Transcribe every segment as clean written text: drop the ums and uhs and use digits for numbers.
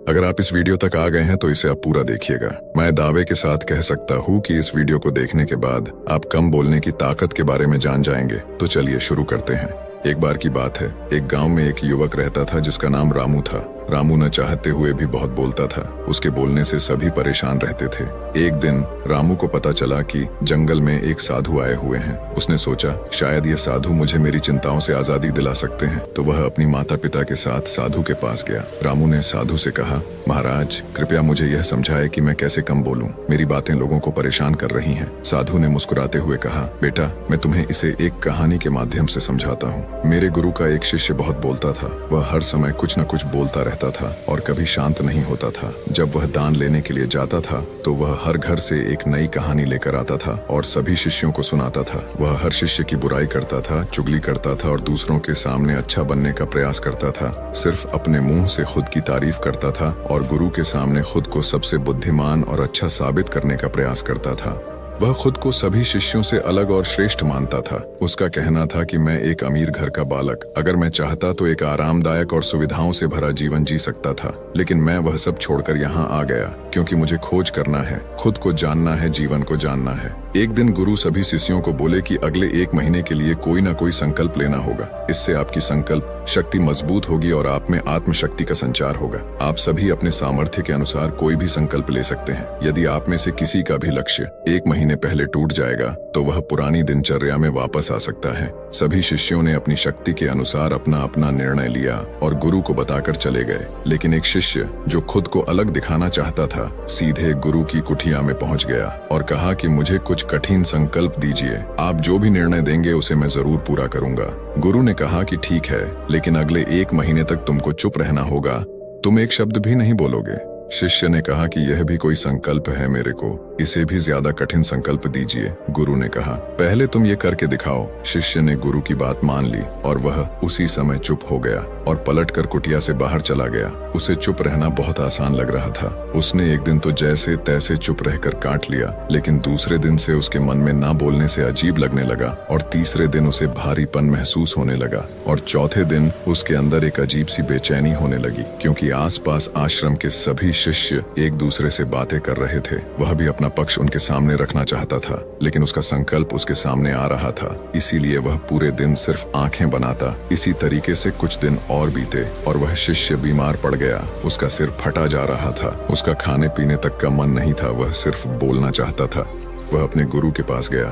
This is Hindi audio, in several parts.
अगर आप इस वीडियो तक आ गए हैं तो इसे आप पूरा देखिएगा। मैं दावे के साथ कह सकता हूँ कि इस वीडियो को देखने के बाद आप कम बोलने की ताकत के बारे में जान जाएंगे। तो चलिए शुरू करते हैं। एक बार की बात है, एक गांव में एक युवक रहता था जिसका नाम रामू था। रामू न चाहते हुए भी बहुत बोलता था। उसके बोलने से सभी परेशान रहते थे। एक दिन रामू को पता चला कि जंगल में एक साधु आए हुए हैं। उसने सोचा शायद ये साधु मुझे मेरी चिंताओं से आजादी दिला सकते हैं, तो वह अपनी माता पिता के साथ साधु के पास गया। रामू ने साधु से कहा, महाराज कृपया मुझे यह समझाए कि मैं कैसे कम बोलूं। मेरी बातें लोगों को परेशान कर रही हैं। साधु ने मुस्कुराते हुए कहा, बेटा मैं तुम्हें इसे एक कहानी के माध्यम से समझाता हूँ। मेरे गुरु का एक शिष्य बहुत बोलता था। वह हर समय कुछ न कुछ बोलता रहता था और कभी शांत नहीं होता था। जब वह दान लेने के लिए जाता था तो वह हर घर से एक नई कहानी लेकर आता था और सभी शिष्यों को सुनाता था। वह हर शिष्य की बुराई करता था, चुगली करता था और दूसरों के सामने अच्छा बनने का प्रयास करता था। सिर्फ अपने मुंह से खुद की तारीफ करता था और गुरु के सामने खुद को सबसे बुद्धिमान और अच्छा साबित करने का प्रयास करता था। वह खुद को सभी शिष्यों से अलग और श्रेष्ठ मानता था। उसका कहना था कि मैं एक अमीर घर का बालक, अगर मैं चाहता तो एक आरामदायक और सुविधाओं से भरा जीवन जी सकता था, लेकिन मैं वह सब छोड़कर यहाँ आ गया क्योंकि मुझे खोज करना है, खुद को जानना है, जीवन को जानना है। एक दिन गुरु सभी शिष्यों को बोले कि अगले 1 महीने के लिए कोई ना कोई संकल्प लेना होगा। इससे आपकी संकल्प शक्ति मजबूत होगी और आप में आत्मशक्ति का संचार होगा। आप सभी अपने सामर्थ्य के अनुसार कोई भी संकल्प ले सकते हैं। यदि आप में से किसी का भी लक्ष्य 1 महीने पहले टूट जाएगा तो वह पुरानी दिनचर्या में वापस आ सकता है। सभी शिष्यों ने अपनी शक्ति के अनुसार अपना अपना निर्णय लिया और गुरु को बताकर चले गए। लेकिन एक शिष्य जो खुद को अलग दिखाना चाहता था, सीधे गुरु की कुटिया में पहुंच गया और कहा कि मुझे कुछ कठिन संकल्प दीजिए। आप जो भी निर्णय देंगे उसे मैं जरूर पूरा करूंगा। गुरु ने कहा कि ठीक है, लेकिन अगले 1 महीने तक तुमको चुप रहना होगा। तुम एक शब्द भी नहीं बोलोगे। शिष्य ने कहा कि यह भी कोई संकल्प है मेरे को, इसे भी ज्यादा कठिन संकल्प दीजिए। गुरु ने कहा, पहले तुम ये करके दिखाओ। शिष्य ने गुरु की बात मान ली और वह उसी समय चुप हो गया और पलटकर कुटिया से बाहर चला गया। उसे चुप रहना बहुत आसान लग रहा था। उसने एक दिन तो जैसे तैसे चुप रहकर काट लिया, लेकिन दूसरे दिन से उसके मन में ना बोलने से अजीब लगने लगा और तीसरे दिन उसे भारीपन महसूस होने लगा और चौथे दिन उसके अंदर एक अजीब सी बेचैनी होने लगी, क्योंकि आसपास आश्रम के सभी शिष्य एक दूसरे से बातें कर रहे थे। वह भी अपना पक्ष उनके सामने रखना चाहता था, लेकिन उसका संकल्प उसके सामने आ रहा था, इसीलिए वह पूरे दिन सिर्फ आंखें बनाता। इसी तरीके से कुछ दिन और बीते और वह शिष्य बीमार पड़ गया। उसका सिर फटा जा रहा था। उसका खाने पीने तक का मन नहीं था, वह सिर्फ बोलना चाहता था। वह अपने गुरु के पास गया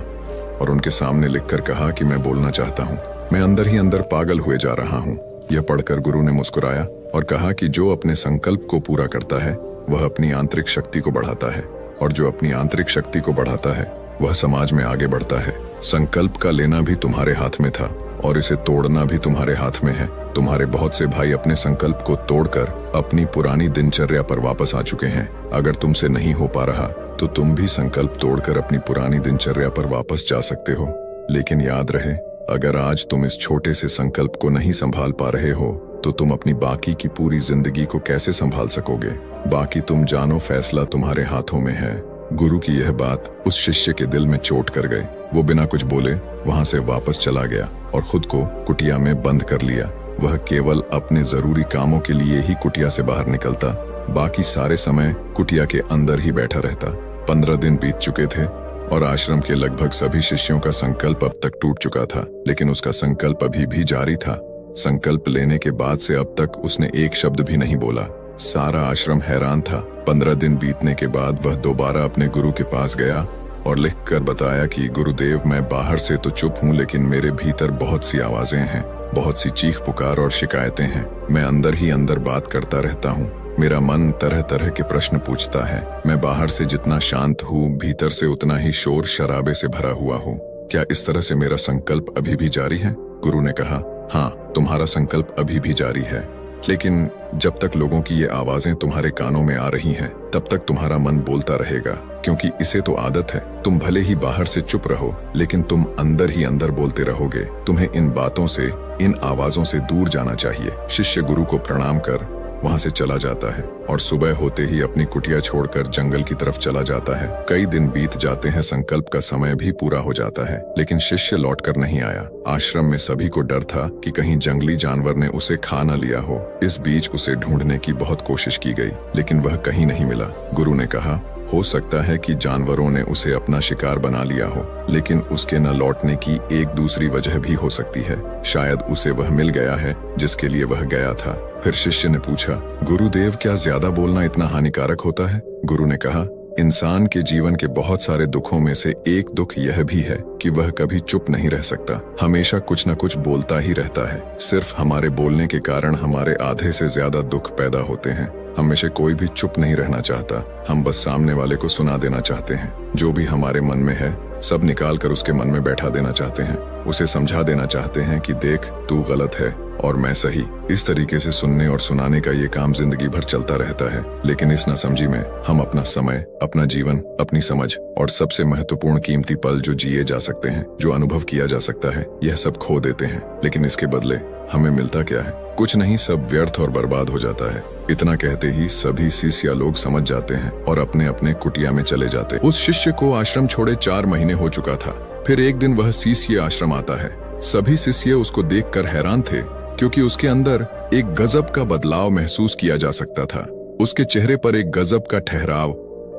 और उनके सामने लिखकर कहा कि मैं बोलना चाहता हूँ, मैं अंदर ही अंदर पागल हुए जा रहा हूँ। यह पढ़कर गुरु ने मुस्कुराया और कहा कि जो अपने संकल्प को पूरा करता है वह अपनी आंतरिक शक्ति को बढ़ाता है, और जो अपनी आंतरिक शक्ति को बढ़ाता है वह समाज में आगे बढ़ता है। संकल्प का लेना भी तुम्हारे हाथ में था और इसे तोड़ना भी तुम्हारे हाथ में है। तुम्हारे बहुत से भाई अपने संकल्प को तोड़कर अपनी पुरानी दिनचर्या पर वापस आ चुके हैं। अगर तुमसे नहीं हो पा रहा तो तुम भी संकल्प तोड़कर अपनी पुरानी दिनचर्या पर वापस जा सकते हो। लेकिन याद रहे, अगर आज तुम इस छोटे से संकल्प को नहीं संभाल पा रहे हो तो तुम अपनी बाकी की पूरी जिंदगी को कैसे संभाल सकोगे। बाकी तुम जानो, फैसला तुम्हारे हाथों में है। गुरु की यह बात उस शिष्य के दिल में चोट कर गई। वो बिना कुछ बोले वहां से वापस चला गया और खुद को कुटिया में बंद कर लिया। वह केवल अपने जरूरी कामों के लिए ही कुटिया से बाहर निकलता, बाकी सारे समय कुटिया के अंदर ही बैठा रहता। 15 दिन बीत चुके थे और आश्रम के लगभग सभी शिष्यों का संकल्प अब तक टूट चुका था, लेकिन उसका संकल्प अभी भी जारी था। संकल्प लेने के बाद से अब तक उसने एक शब्द भी नहीं बोला। सारा आश्रम हैरान था। 15 दिन बीतने के बाद वह दोबारा अपने गुरु के पास गया और लिखकर बताया कि गुरुदेव, मैं बाहर से तो चुप हूँ, लेकिन मेरे भीतर बहुत सी आवाजें हैं, बहुत सी चीख पुकार और शिकायतें हैं। मैं अंदर ही अंदर बात करता रहता हूँ। मेरा मन तरह तरह के प्रश्न पूछता है। मैं बाहर से जितना शांत हूँ, भीतर से उतना ही शोर शराबे से भरा हुआ हूँ। क्या इस तरह से मेरा संकल्प अभी भी जारी है? गुरु ने कहा, हाँ, तुम्हारा संकल्प अभी भी जारी है, लेकिन जब तक लोगों की ये आवाजें तुम्हारे कानों में आ रही हैं, तब तक तुम्हारा मन बोलता रहेगा, क्योंकि इसे तो आदत है। तुम भले ही बाहर से चुप रहो, लेकिन तुम अंदर ही अंदर बोलते रहोगे। तुम्हें इन बातों से, इन आवाजों से दूर जाना चाहिए। शिष्य गुरु को प्रणाम कर वहां से चला जाता है और सुबह होते ही अपनी कुटिया छोड़कर जंगल की तरफ चला जाता है। कई दिन बीत जाते हैं, संकल्प का समय भी पूरा हो जाता है, लेकिन शिष्य लौटकर नहीं आया। आश्रम में सभी को डर था कि कहीं जंगली जानवर ने उसे खा न लिया हो। इस बीच उसे ढूंढने की बहुत कोशिश की गई, लेकिन वह कहीं नहीं मिला। गुरु ने कहा, हो सकता है कि जानवरों ने उसे अपना शिकार बना लिया हो, लेकिन उसके न लौटने की एक दूसरी वजह भी हो सकती है। शायद उसे वह मिल गया है जिसके लिए वह गया था। फिर शिष्य ने पूछा, गुरुदेव, क्या ज्यादा बोलना इतना हानिकारक होता है? गुरु ने कहा, इंसान के जीवन के बहुत सारे दुखों में से एक दुख यह भी है कि वह कभी चुप नहीं रह सकता, हमेशा कुछ न कुछ बोलता ही रहता है। सिर्फ हमारे बोलने के कारण हमारे आधे से ज्यादा दुख पैदा होते हैं। हम में से कोई भी चुप नहीं रहना चाहता, हम बस सामने वाले को सुना देना चाहते हैं। जो भी हमारे मन में है सब निकाल कर उसके मन में बैठा देना चाहते हैं। उसे समझा देना चाहते हैं कि देख, तू गलत है और मैं सही। इस तरीके से सुनने और सुनाने का ये काम जिंदगी भर चलता रहता है, लेकिन इस नासमझी में हम अपना समय, अपना जीवन, अपनी समझ और सबसे महत्वपूर्ण कीमती पल जो जिए जा सकते हैं, जो अनुभव किया जा सकता है, यह सब खो देते हैं। लेकिन इसके बदले हमें मिलता क्या है? कुछ नहीं, सब व्यर्थ और बर्बाद हो जाता है। इतना कहते ही सभी शिष्य लोग समझ जाते हैं और अपने अपने कुटिया में चले जाते। उस शिष्य को आश्रम छोड़े 4 महीने हो चुका था। फिर एक दिन वह शिष्य आश्रम आता है। सभी शिष्य उसको देखकर हैरान थे, क्योंकि उसके अंदर एक गजब का बदलाव महसूस किया जा सकता था। उसके चेहरे पर एक गजब का ठहराव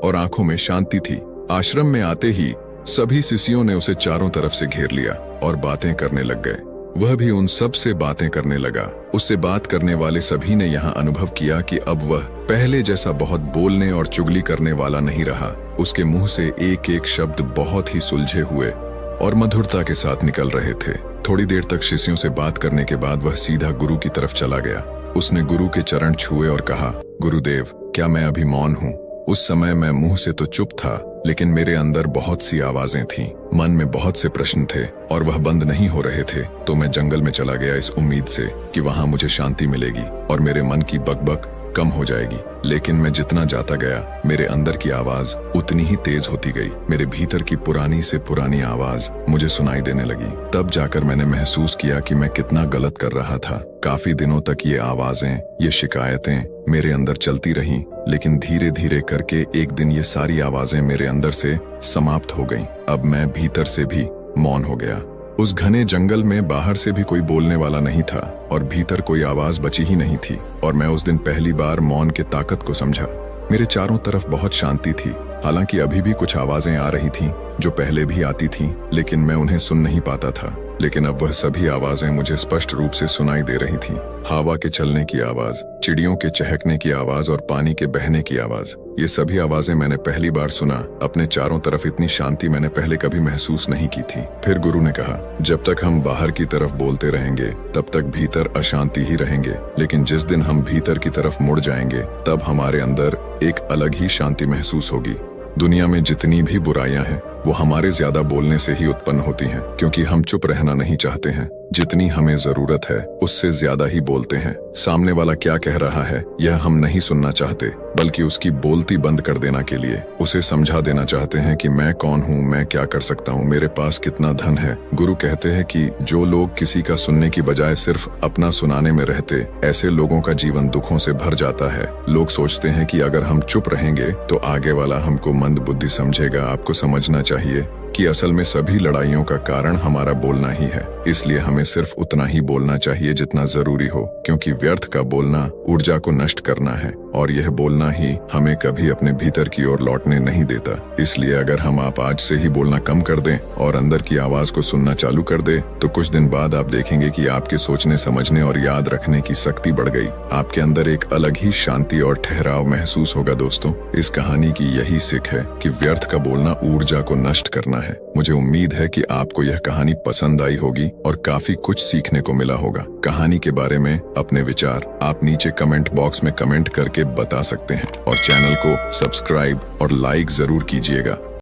और आंखों में शांति थी। आश्रम में आते ही सभी शिष्यों ने उसे चारों तरफ से घेर लिया और बातें करने लग गए। वह भी उन सब से बातें करने लगा। उससे बात करने वाले सभी ने यहाँ अनुभव किया कि अब वह पहले जैसा बहुत बोलने और चुगली करने वाला नहीं रहा। उसके मुंह से एक एक शब्द बहुत ही सुलझे हुए और मधुरता के साथ निकल रहे थे। थोड़ी देर तक शिष्यों से बात करने के बाद वह सीधा गुरु की तरफ चला गया। उसने गुरु के चरण छुए और कहा, गुरुदेव, क्या मैं अभी मौन हूँ? उस समय मैं मुंह से तो चुप था, लेकिन मेरे अंदर बहुत सी आवाजें थीं। मन में बहुत से प्रश्न थे और वह बंद नहीं हो रहे थे। तो मैं जंगल में चला गया इस उम्मीद से कि वहां मुझे शांति मिलेगी और मेरे मन की बकबक कम हो जाएगी। लेकिन मैं जितना जाता गया, मेरे अंदर की आवाज उतनी ही तेज होती गई। मेरे भीतर की पुरानी से पुरानी आवाज मुझे सुनाई देने लगी। तब जाकर मैंने महसूस किया कि मैं कितना गलत कर रहा था। काफी दिनों तक ये आवाजें, ये शिकायतें मेरे अंदर चलती रहीं, लेकिन धीरे धीरे करके एक दिन ये सारी आवाजें मेरे अंदर से समाप्त हो गईं। अब मैं भीतर से भी मौन हो गया। उस घने जंगल में बाहर से भी कोई बोलने वाला नहीं था और भीतर कोई आवाज बची ही नहीं थी। और मैं उस दिन पहली बार मौन के ताकत को समझा। मेरे चारों तरफ बहुत शांति थी। हालांकि अभी भी कुछ आवाजें आ रही थीं जो पहले भी आती थीं, लेकिन मैं उन्हें सुन नहीं पाता था। लेकिन अब वह सभी आवाजें मुझे स्पष्ट रूप से सुनाई दे रही थीं। हवा के चलने की आवाज, चिड़ियों के चहकने की आवाज और पानी के बहने की आवाज, ये सभी आवाजें मैंने पहली बार सुना। अपने चारों तरफ इतनी शांति मैंने पहले कभी महसूस नहीं की थी। फिर गुरु ने कहा, जब तक हम बाहर की तरफ बोलते रहेंगे तब तक भीतर अशांति ही रहेंगे, लेकिन जिस दिन हम भीतर की तरफ मुड़ जाएंगे तब हमारे अंदर एक अलग ही शांति महसूस होगी। दुनिया में जितनी भी बुराइयां हैं वो हमारे ज्यादा बोलने से ही उत्पन्न होती हैं, क्योंकि हम चुप रहना नहीं चाहते हैं। जितनी हमें जरूरत है उससे ज्यादा ही बोलते हैं। सामने वाला क्या कह रहा है यह हम नहीं सुनना चाहते, बल्कि उसकी बोलती बंद कर देना के लिए उसे समझा देना चाहते हैं कि मैं कौन हूँ, मैं क्या कर सकता हूँ, मेरे पास कितना धन है। गुरु कहते हैं कि जो लोग किसी का सुनने की बजाय सिर्फ अपना सुनाने में रहते, ऐसे लोगों का जीवन दुखों से भर जाता है। लोग सोचते हैं कि अगर हम चुप रहेंगे तो आगे वाला हमको मंद बुद्धि समझेगा। आपको समझना चाहिए कि असल में सभी लड़ाइयों का कारण हमारा बोलना ही है। इसलिए हमें सिर्फ उतना ही बोलना चाहिए जितना जरूरी हो, क्योंकि व्यर्थ का बोलना ऊर्जा को नष्ट करना है और यह बोलना ही हमें कभी अपने भीतर की ओर लौटने नहीं देता। इसलिए अगर हम आप आज से ही बोलना कम कर दें और अंदर की आवाज को सुनना चालू कर दें, तो कुछ दिन बाद आप देखेंगे कि आपके सोचने, समझने और याद रखने की शक्ति बढ़ गई। आपके अंदर एक अलग ही शांति और ठहराव महसूस होगा। दोस्तों, इस कहानी की यही सीख है कि व्यर्थ का बोलना ऊर्जा को नष्ट करना है। मुझे उम्मीद है कि आपको यह कहानी पसंद आई होगी और काफी कुछ सीखने को मिला होगा। कहानी के बारे में अपने विचार आप नीचे कमेंट बॉक्स में कमेंट करके बता सकते हैं और चैनल को सब्सक्राइब और लाइक जरूर कीजिएगा।